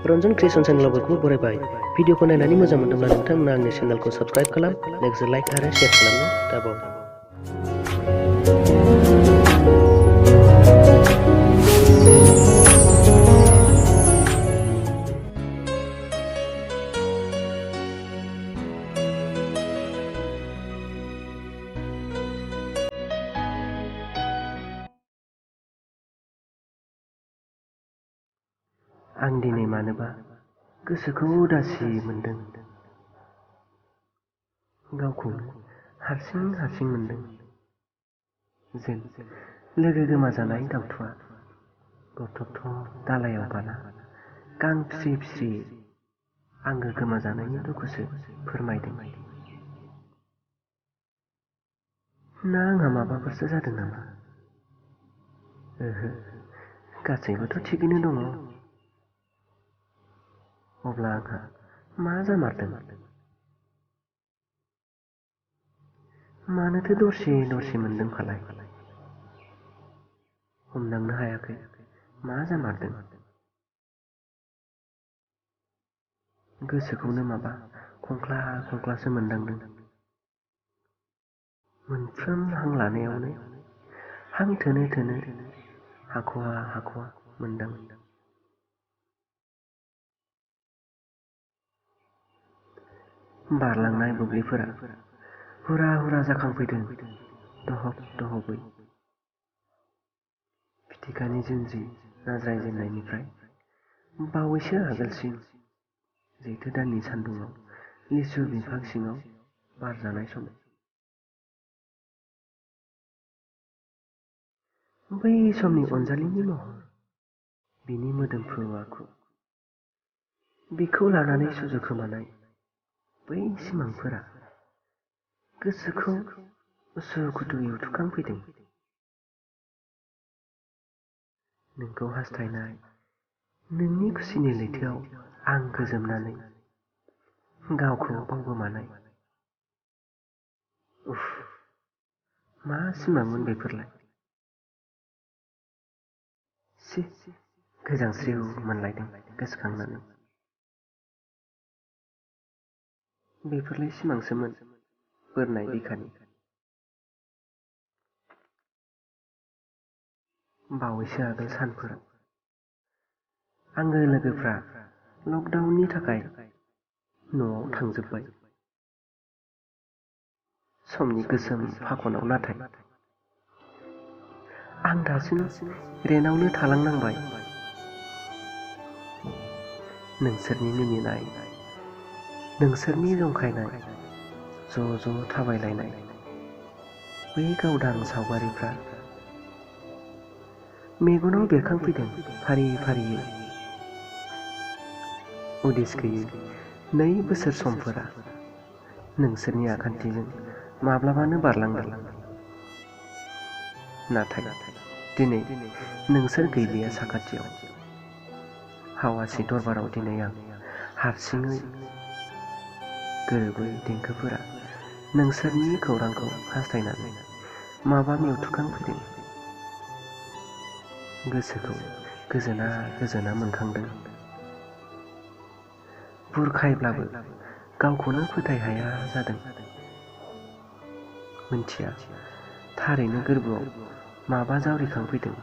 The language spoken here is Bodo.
रन्जन क्रिएशन चेनेलाव बयखौबो बरायबाय। भिडिअखौ नायनानै मोजां मोनदोंब्ला नोंथांमोना आंनि चेनेलखौ साबस्क्राइब खालाम, लोगोसे लाइक आरो शेयार खालामनो दाबाव। आं दिनै मानोबा गोसोखौ उदासि मोनदों। गावखौनो हारसिं मोनदों। जों लोगो गोमाजानाय दावथुआ गथ'थ' दालायाव बाना गां फिस्रि आंगो गोमाजानायनि दुखुसो फोरमायदों। ना आंहा माबाफोरसो जादों नामा? ओहो, गासैबोथ' थिगैनो दङ। अब्ला आंहा मा जामारदों? मानोथो दरसे मोनदों फालाय? हमदांनो हायाखै मा जामारदों। गोसोखौनो माबा खंख्लासो मोनदांदों। मोनफ्रोम हां लानायावनो हां थोनो हाखवा मोनदां। बारलांनाय बुब्लिफोरा हुरा जाखांफैदों दहबै। फिथिखानि जिनज्रि नाज्रायजेननायनिफ्राय बावैसो आगोलसिम जेथो दाननि सान्दुङाव लिसु बिफां सिङाव बारजानाय समाव बै समनि अनजालिनि महर, बिनि मोदोमफ्रु आखु, बिखौ लानानै सुजुखोमानाय बै सिमांफोरा गोसोखौ उसु-खुथुयै थुखांफैदों। नोंखौ हास्थायनाय नोंनि खुसिनि लैथोआव आं गोजोमनानै गावखौ बावगोमानाय। उफ, मा सिमांमोन बेफोरलाय? सि गोजांस्रिउ मोनलायदों गोसोखांनानै। बेफोरलाय सिमांसोमोन बोरनाय बिखानि। बावैसो आगोल सानफोराव आंगो लोगोफ्रा लकडाउननि थाखाय न'आव थांजोब्बाय। समनि गोसोम फाखनाव नाथाय आं दासिम रेन्टआवनो थालांनांबाय। नोंसोरनि मिनिनाय, नोंसोरनि जंखायनाय, ज' थाबायलायनाय बै गावदां सावगारिफ्रा मेगनाव बेरखांफैदों फारियै। उदिस गैयै 2 बोसोर समफोरा नोंसोरनि आखान्थिजों माब्लाबानो बारलांदों। नाथाय दिनै नोंसोर गैलिया साखाथियाव। हावासि दरबाराव दिनै आं हारसिङै गोरोबै देंखोफोरा नोंसोरनि खौरांखौ हास्थायनानै माबा मेवथुखांफैदों। गोसोखौ गोजोना मोनखांदों। बुरखायब्लाबो गावखौनो फोथायहाया जादों। मिन्थिया थारैनो गोरबोआव माबा जावरिखांफैदों